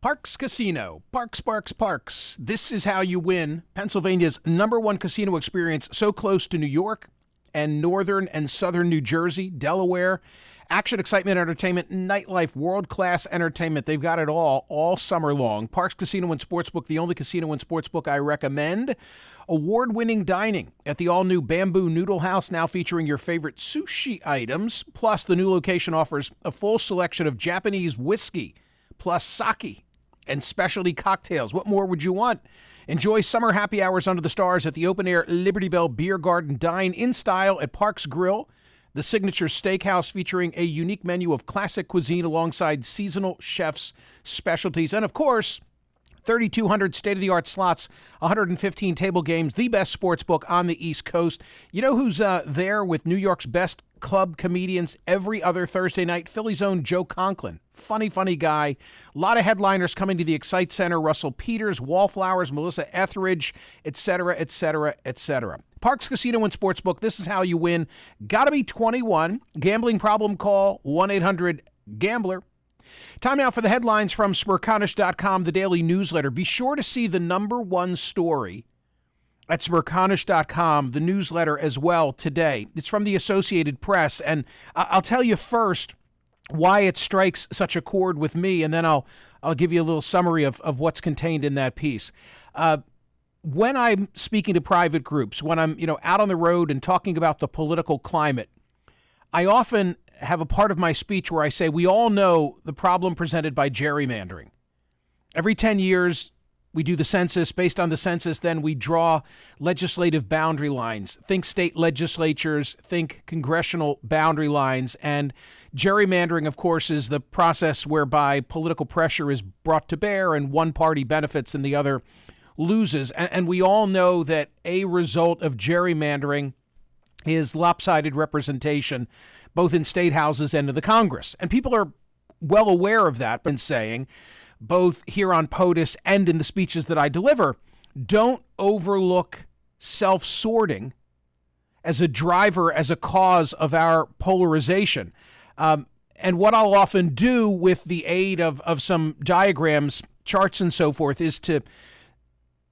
Parks Casino. Parks, parks, parks. This is how you win. Pennsylvania's #1 casino experience, so close to New York and northern and southern New Jersey, Delaware. Action, excitement, entertainment, nightlife, world-class entertainment. They've got it all summer long. Parks Casino and Sportsbook, the only casino and sportsbook I recommend. Award-winning dining at the all-new Bamboo Noodle House, now featuring your favorite sushi items. Plus, the new location offers a full selection of Japanese whiskey, plus sake and specialty cocktails. What more would you want? Enjoy summer happy hours under the stars at the open-air Liberty Bell Beer Garden. Dine in style at Parks Grill, the signature steakhouse featuring a unique menu of classic cuisine alongside seasonal chefs' specialties. And, of course, 3,200 state-of-the-art slots, 115 table games, the best sports book on the East Coast. You know who's there with New York's best club comedians every other Thursday night? Philly's own Joe Conklin. Funny guy. A lot of headliners coming to the Excite Center. Russell Peters, Wallflowers, Melissa Etheridge, etc., etc., etc. Parks Casino and Sportsbook, this is how you win. Gotta be 21. Gambling problem, call 1-800-GAMBLER. Time now for the headlines from Smerconish.com, the daily newsletter. Be sure to see the #1 story at Smerconish.com, the newsletter as well today. It's from the Associated Press, and I'll tell you first why it strikes such a chord with me, and then I'll give you a little summary of what's contained in that piece. When I'm speaking to private groups, when I'm out on the road and talking about the political climate, I often have a part of my speech where I say we all know the problem presented by gerrymandering. Every 10 years, we do the census. Based on the census, then we draw legislative boundary lines. Think state legislatures, think congressional boundary lines. And gerrymandering, of course, is the process whereby political pressure is brought to bear and one party benefits and the other loses. And we all know that a result of gerrymandering is lopsided representation, both in state houses and in the Congress. And people are well aware of that, but saying, both here on POTUS and in the speeches that I deliver, don't overlook self-sorting as a driver, as a cause of our polarization. And what I'll often do with the aid of some diagrams, charts, and so forth is to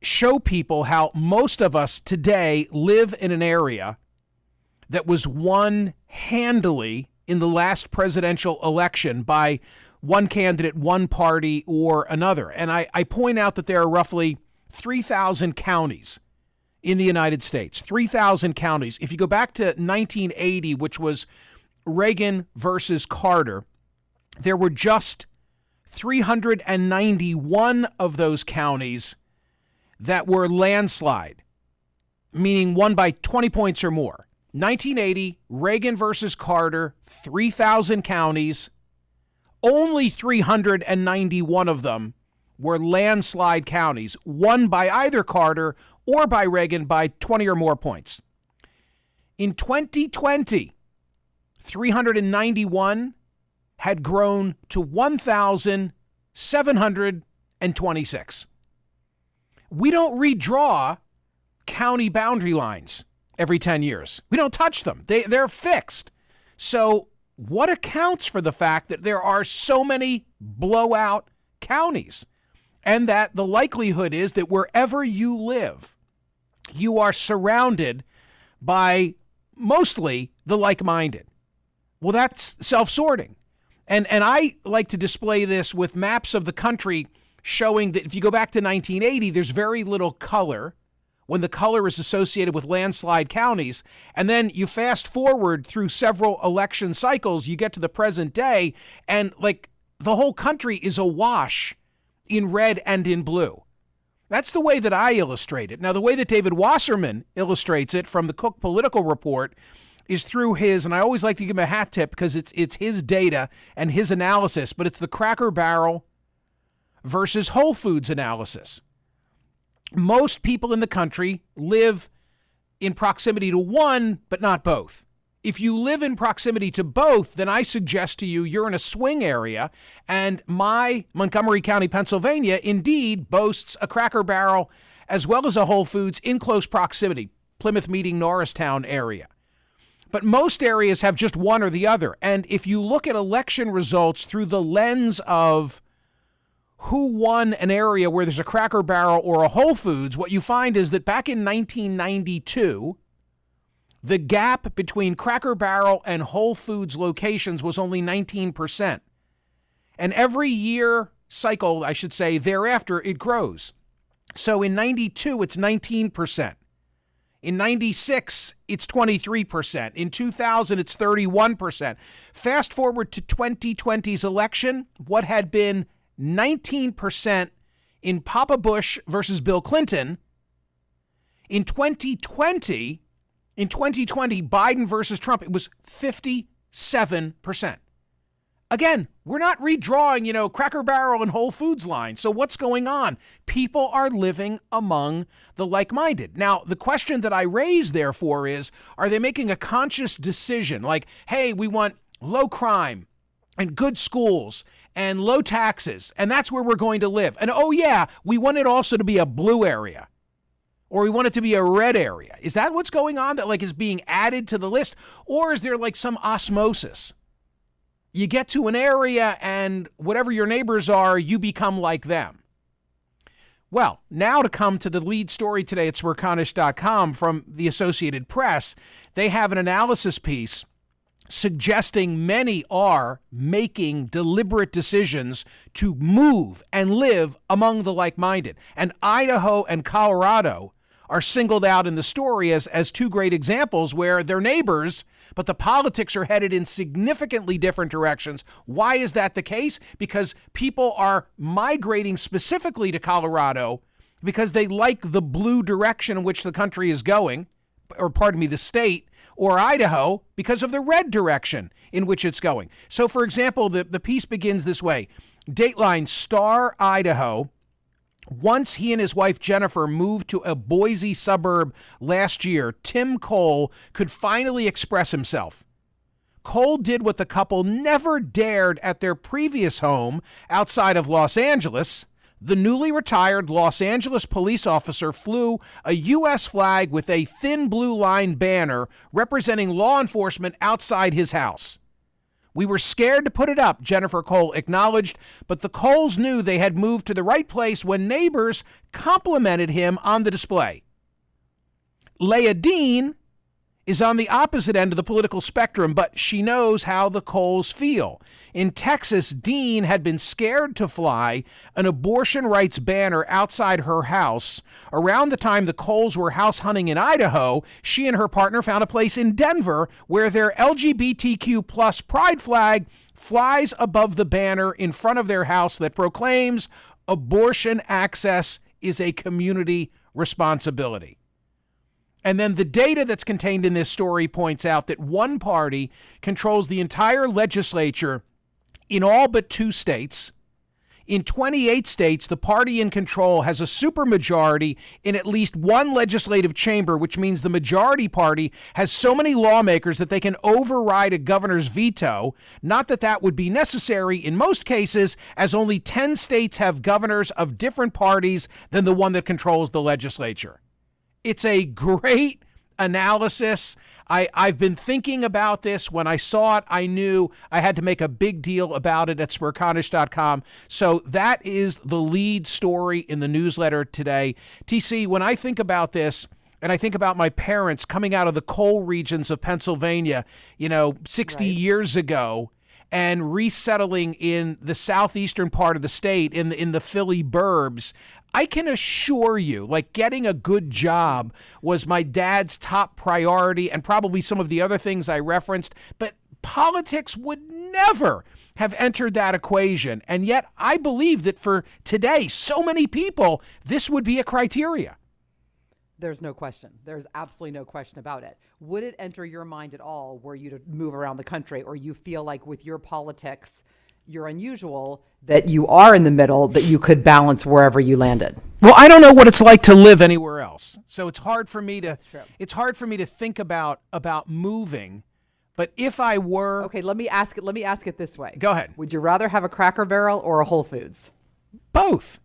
show people how most of us today live in an area that was won handily in the last presidential election by one candidate, one party, or another. And I point out that there are roughly 3,000 counties in the United States, 3,000 counties. If you go back to 1980, which was Reagan versus Carter, there were just 391 of those counties that were landslide, meaning won by 20 points or more. 1980, Reagan versus Carter, 3,000 counties. Only 391 of them were landslide counties, won by either Carter or by Reagan by 20 or more points. In 2020, 391 had grown to 1,726. We don't redraw county boundary lines every 10 years. We don't touch them. They're fixed. So what accounts for the fact that there are so many blowout counties, and that the likelihood is that wherever you live, you are surrounded by mostly the like-minded? Well, that's self-sorting. And I like to display this with maps of the country showing that if you go back to 1980, there's very little color when the color is associated with landslide counties. And then you fast forward through several election cycles, you get to the present day, and like the whole country is awash in red and in blue. That's the way that I illustrate it. Now, the way that David Wasserman illustrates it from the Cook Political Report is through his, and I always like to give him a hat tip because it's his data and his analysis, but it's the Cracker Barrel versus Whole Foods analysis. Most people in the country live in proximity to one, but not both. If you live in proximity to both, then I suggest to you you're in a swing area, and my Montgomery County, Pennsylvania, indeed boasts a Cracker Barrel as well as a Whole Foods in close proximity, Plymouth Meeting, Norristown area. But most areas have just one or the other. And if you look at election results through the lens of who won an area where there's a Cracker Barrel or a Whole Foods, what you find is that back in 1992, the gap between Cracker Barrel and Whole Foods locations was only 19%. And every year cycle, I should say, thereafter, it grows. So in 92, it's 19%. In 96, it's 23%. In 2000, it's 31%. Fast forward to 2020's election, what had been 19% in Papa Bush versus Bill Clinton. In 2020, Biden versus Trump, it was 57%. Again, we're not redrawing, Cracker Barrel and Whole Foods lines. So what's going on? People are living among the like-minded. Now, the question that I raise, therefore, is, are they making a conscious decision? Like, hey, we want low crime and good schools and low taxes, and that's where we're going to live. And, oh, yeah, we want it also to be a blue area, or we want it to be a red area. Is that what's going on that, is being added to the list? Or is there, some osmosis? You get to an area and whatever your neighbors are, you become like them. Well, now to come to the lead story today at Smerconish.com from the Associated Press, they have an analysis piece suggesting many are making deliberate decisions to move and live among the like-minded. And Idaho and Colorado are singled out in the story as two great examples where they're neighbors, but the politics are headed in significantly different directions. Why is that the case? Because people are migrating specifically to Colorado because they like the blue direction in which the country is going, or pardon me, the state, or Idaho because of the red direction in which it's going. So, for example, the piece begins this way. Dateline, Star, Idaho. Once he and his wife Jennifer moved to a Boise suburb last year, Tim Cole could finally express himself. Cole did what the couple never dared at their previous home outside of Los Angeles. The newly retired Los Angeles police officer flew a U.S. flag with a thin blue line banner representing law enforcement outside his house. We were scared to put it up, Jennifer Cole acknowledged, but the Coles knew they had moved to the right place when neighbors complimented him on the display. Leah Dean is on the opposite end of the political spectrum, but she knows how the Coles feel. In Texas, Dean had been scared to fly an abortion rights banner outside her house. Around the time the Coles were house hunting in Idaho, she and her partner found a place in Denver where their LGBTQ plus pride flag flies above the banner in front of their house that proclaims abortion access is a community responsibility. And then the data that's contained in this story points out that one party controls the entire legislature in all but 2 states. In 28 states, the party in control has a supermajority in at least one legislative chamber, which means the majority party has so many lawmakers that they can override a governor's veto. Not that that would be necessary in most cases, as only 10 states have governors of different parties than the one that controls the legislature. It's a great analysis. I've been thinking about this. When I saw it, I knew I had to make a big deal about it at Smerconish.com. So that is the lead story in the newsletter today. TC, when I think about this, and I think about my parents coming out of the coal regions of Pennsylvania, 60 years ago, and resettling in the southeastern part of the state, in the Philly burbs, I can assure you, getting a good job was my dad's top priority and probably some of the other things I referenced, but politics would never have entered that equation. And yet I believe that for today, so many people, this would be a criteria. There's no question. There's absolutely no question about it. Would it enter your mind at all were you to move around the country, or you feel like with your politics, you're unusual, that you are in the middle, that you could balance wherever you landed? Well, I don't know what it's like to live anywhere else. So it's hard for me to think about moving. But if I were... Okay, let me ask it this way. Go ahead. Would you rather have a Cracker Barrel or a Whole Foods? Both.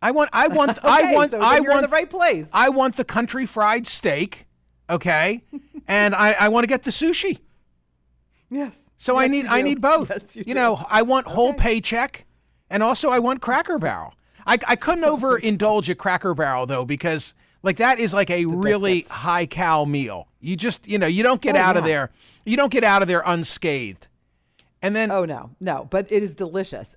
I want you're in the right place. I want the country fried steak, okay? And I want to get the sushi. Yes. So yes, I need both. Yes, you know, I want whole paycheck, And also I want Cracker Barrel. I couldn't overindulge at Cracker Barrel though, because like that is like a really high cal meal. You just, you don't get out of there. You don't get out of there unscathed. And then, oh no, but it is delicious.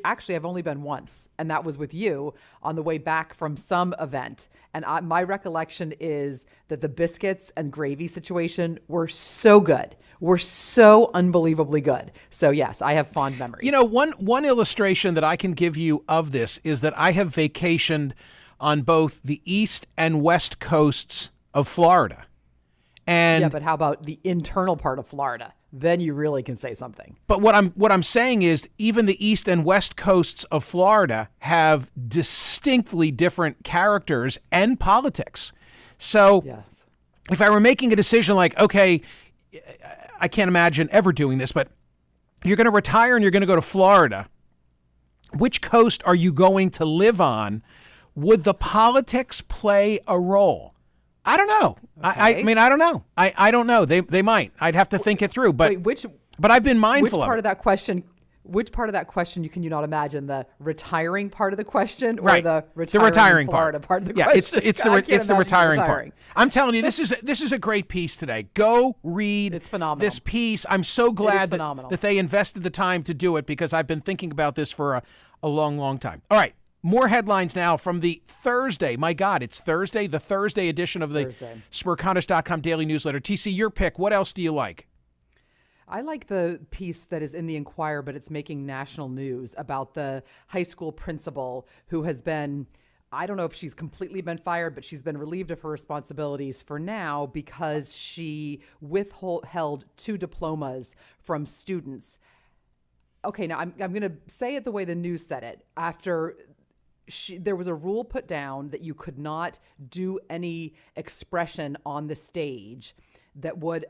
Actually, I've only been once, and that was with you on the way back from some event. And my recollection is that the biscuits and gravy situation were so good, were so unbelievably good. So yes, I have fond memories. One illustration that I can give you of this is that I have vacationed on both the east and west coasts of Florida. And yeah, but how about the internal part of Florida? Then you really can say something. But what I'm saying is even the east and west coasts of Florida have distinctly different characters and politics. So yes. If I were making a decision like, okay, I can't imagine ever doing this, but you're going to retire and you're going to go to Florida. Which coast are you going to live on? Would the politics play a role? I don't know. Okay. I mean, I don't know. I don't know. They might. I'd have to think it through. But but I've been mindful of it. Which part of that question can you not imagine? The retiring part of the question, or the retiring Florida part of the question? It's the retiring part. I'm telling you, this is a great piece today. Go read it's phenomenal. This piece. I'm so glad that they invested the time to do it, because I've been thinking about this for a long, long time. All right. More headlines now from the Thursday. My God, it's Thursday, the Thursday edition of the Smerconish.com daily newsletter. TC, your pick. What else do you like? I like the piece that is in the Encore, but it's making national news about the high school principal who has been, I don't know if she's completely been fired, but she's been relieved of her responsibilities for now because she withheld 2 diplomas from students. Okay, now I'm going to say it the way the news said it. After there was a rule put down that you could not do any expression on the stage that would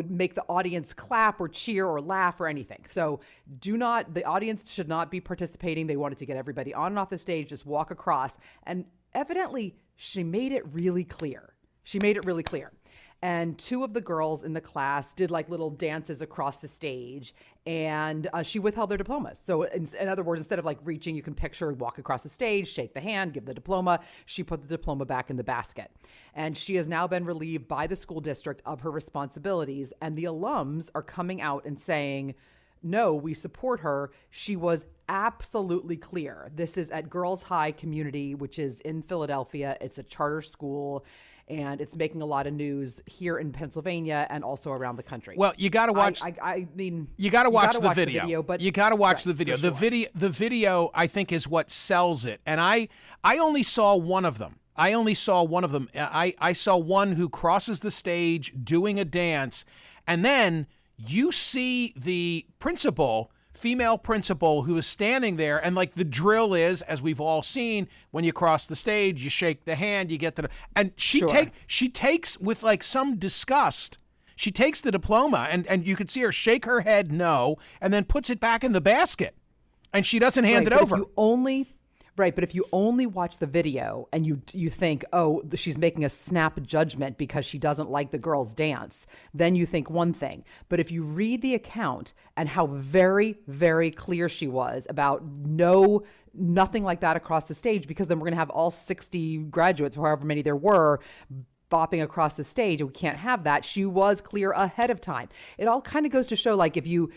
make the audience clap or cheer or laugh or anything. So the audience should not be participating. They wanted to get everybody on and off the stage, just walk across. And evidently she made it really clear. And 2 of the girls in the class did like little dances across the stage, and she withheld their diplomas. So in other words, instead of like reaching, you can picture walk across the stage, shake the hand, give the diploma. She put the diploma back in the basket. And she has now been relieved by the school district of her responsibilities. And the alums are coming out and saying, no, we support her. She was absolutely clear. This is at Girls High Community, which is in Philadelphia. It's a charter school. And it's making a lot of news here in Pennsylvania and also around the country. Well, you got to watch. You got to watch the video. But you got to watch the video. Sure. The video, I think, is what sells it. And I only saw one of them. I saw one who crosses the stage doing a dance, and then you see the female principal, who is standing there, and like the drill is, as we've all seen, when you cross the stage, you shake the hand, you get to the, and she takes with like some disgust, she takes the diploma, and you could see her shake her head no, and then puts it back in the basket, and she doesn't hand it over. But if you only watch the video and you think, oh, she's making a snap judgment because she doesn't like the girls' dance, then you think one thing. But if you read the account and how very, very clear she was about nothing like that across the stage, because then we're going to have all 60 graduates, or however many there were, bopping across the stage, and we can't have that. She was clear ahead of time. It all kind of goes to show, like, if you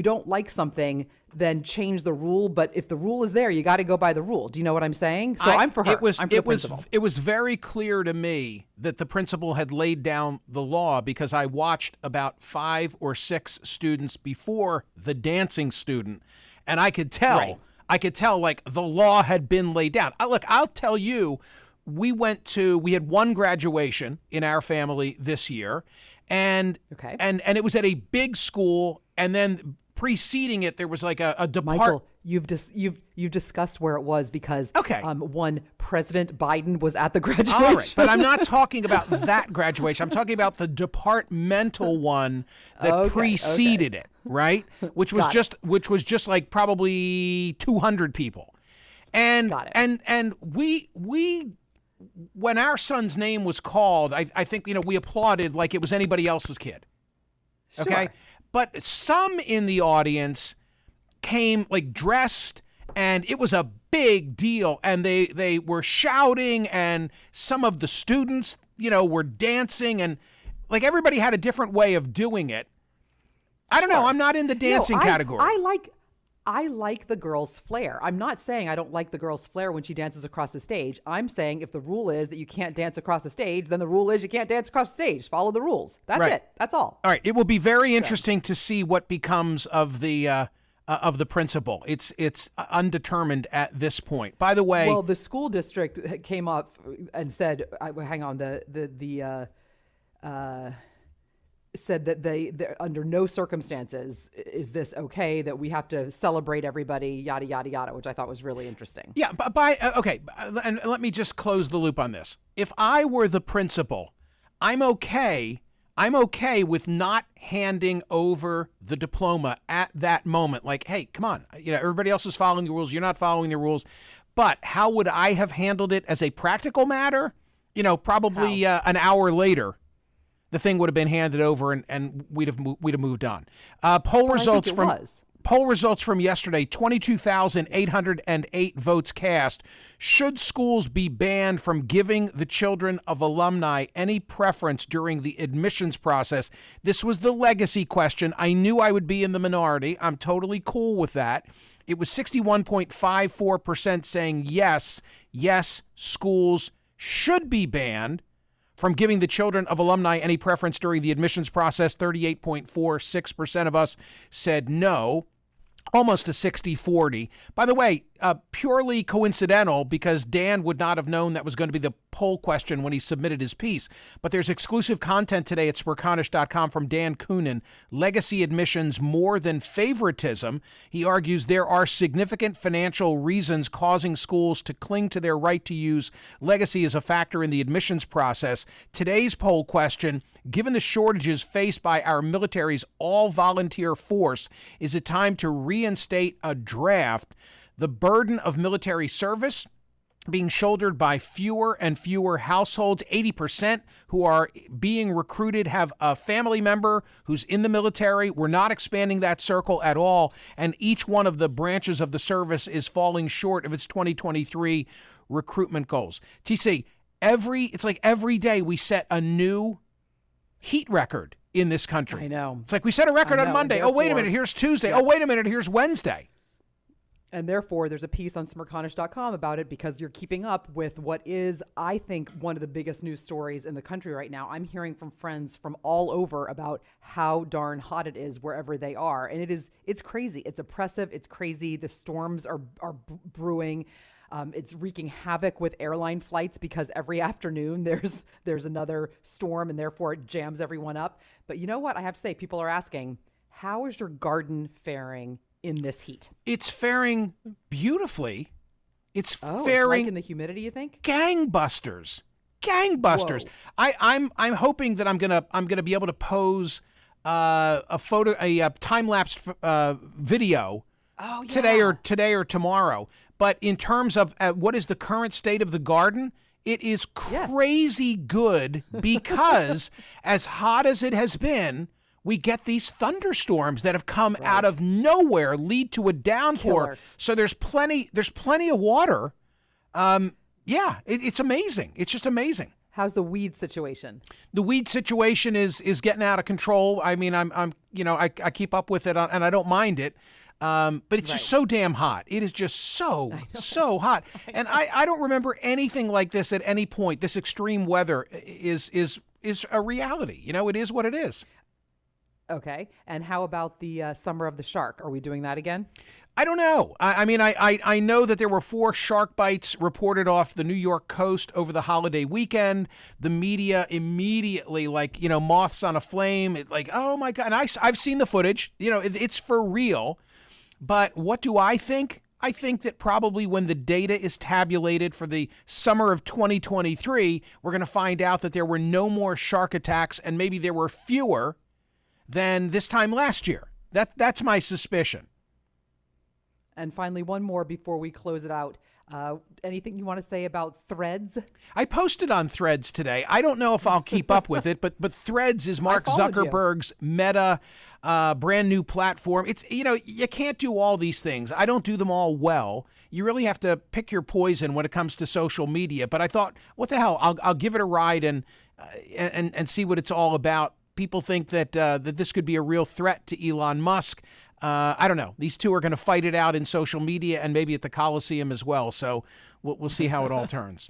don't like something, then change the rule. But if the rule is there, you got to go by the rule. Do you know what I'm saying? So I'm for her. It was very clear to me that the principal had laid down the law, because I watched about 5 or 6 students before the dancing student, and I could tell. I could tell like the law had been laid down. I'll tell you, we had one graduation in our family this year, and it was at a big school, and then preceding it there was like a Michael, you've discussed where it was, because one President Biden was at the graduation. All right, but I'm not talking about that graduation. I'm talking about the departmental one that preceded it, right? Which was just like probably 200 people. And we when our son's name was called, I think we applauded like it was anybody else's kid. Okay? Sure. But some in the audience came like dressed, and it was a big deal. And they were shouting, and some of the students, were dancing, and like everybody had a different way of doing it. I don't know. I'm not in the dancing category. I like the girl's flair. I'm not saying I don't like the girl's flair when she dances across the stage. I'm saying if the rule is that you can't dance across the stage, then the rule is you can't dance across the stage. Follow the rules. That's right. it. That's all. All right. It will be very interesting to see what becomes of the principal. It's undetermined at this point. By the way, well, the school district came up and said, "Hang on." Said that they're under no circumstances is this okay, that we have to celebrate everybody, yada, yada, yada, which I thought was really interesting. Yeah, but okay, and let me just close the loop on this. If I were the principal, I'm okay with not handing over the diploma at that moment. Like, hey, come on, everybody else is following the rules, you're not following the rules. But how would I have handled it as a practical matter? Probably an hour later, the thing would have been handed over, and we'd have moved on. Poll results from yesterday: 22,808 votes cast. Should schools be banned from giving the children of alumni any preference during the admissions process? This was the legacy question. I knew I would be in the minority. I'm totally cool with that. It was 61.54% saying yes, schools should be banned from giving the children of alumni any preference during the admissions process. 38.46% of us said no, almost a 60-40. By the way, purely coincidental, because Dan would not have known that was going to be the poll question when he submitted his piece. But there's exclusive content today at Smerconish.com from Dan Coonan. Legacy admissions more than favoritism. He argues there are significant financial reasons causing schools to cling to their right to use legacy as a factor in the admissions process. Today's poll question: given the shortages faced by our military's all-volunteer force, is it time to reinstate a draft? The burden of military service being shouldered by fewer and fewer households. 80% who are being recruited have a family member who's in the military. We're not expanding that circle at all. And each one of the branches of the service is falling short of its 2023 recruitment goals. TC, it's like every day we set a new heat record in this country. I know. It's like we set a record on Monday. Oh, wait a minute, here's Tuesday. Yeah. Oh, wait a minute, here's Wednesday. And therefore, there's a piece on Smerconish.com about it, because you're keeping up with what is, I think, one of the biggest news stories in the country right now. I'm hearing from friends from all over about how darn hot it is wherever they are. And it's crazy. It's oppressive. It's crazy. The storms are brewing. It's wreaking havoc with airline flights, because every afternoon there's another storm, and therefore it jams everyone up. But you know what? I have to say, people are asking, how is your garden faring in this heat? It's faring beautifully. It's faring. It's like in the humidity, you think? Gangbusters. Whoa. I'm hoping that I'm gonna be able to pose a time-lapsed video today or tomorrow. But in terms of what is the current state of the garden, it is crazy good, because as hot as it has been, we get these thunderstorms that have come out of nowhere, lead to a downpour. Killer. So there's plenty of water. It's amazing. It's just amazing. How's the weed situation? The weed situation is getting out of control. I mean, I keep up with it, and I don't mind it. But it's just so damn hot. It is just so hot. And I don't remember anything like this at any point. This extreme weather is a reality. It is what it is. Okay. And how about the Summer of the Shark? Are we doing that again? I don't know. I know that there were 4 shark bites reported off the New York coast over the holiday weekend. The media immediately, moths on a flame. Oh my God. And I've seen the footage. It's for real. But what do I think? I think that probably when the data is tabulated for the summer of 2023, we're going to find out that there were no more shark attacks, and maybe there were fewer than this time last year. That's my suspicion. And finally, one more before we close it out. Anything you want to say about Threads? I posted on Threads today. I don't know if I'll keep up with it, but Threads is Mark Zuckerberg's Meta brand new platform. It's, you can't do all these things. I don't do them all well. You really have to pick your poison when it comes to social media. But I thought, what the hell? I'll give it a ride and see what it's all about. People think that this could be a real threat to Elon Musk. I don't know. These two are going to fight it out in social media and maybe at the Coliseum as well. So we'll see how it all turns.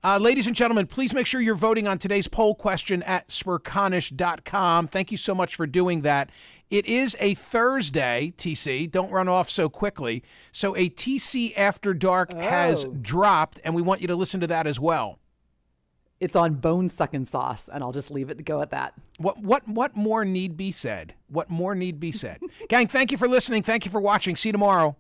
Ladies and gentlemen, please make sure you're voting on today's poll question at Smerconish.com. Thank you so much for doing that. It is a Thursday, TC. Don't run off so quickly. So a TC After Dark has dropped, and we want you to listen to that as well. It's on bone sucking sauce, and I'll just leave it to go at that. What more need be said? What more need be said? Gang, thank you for listening. Thank you for watching. See you tomorrow.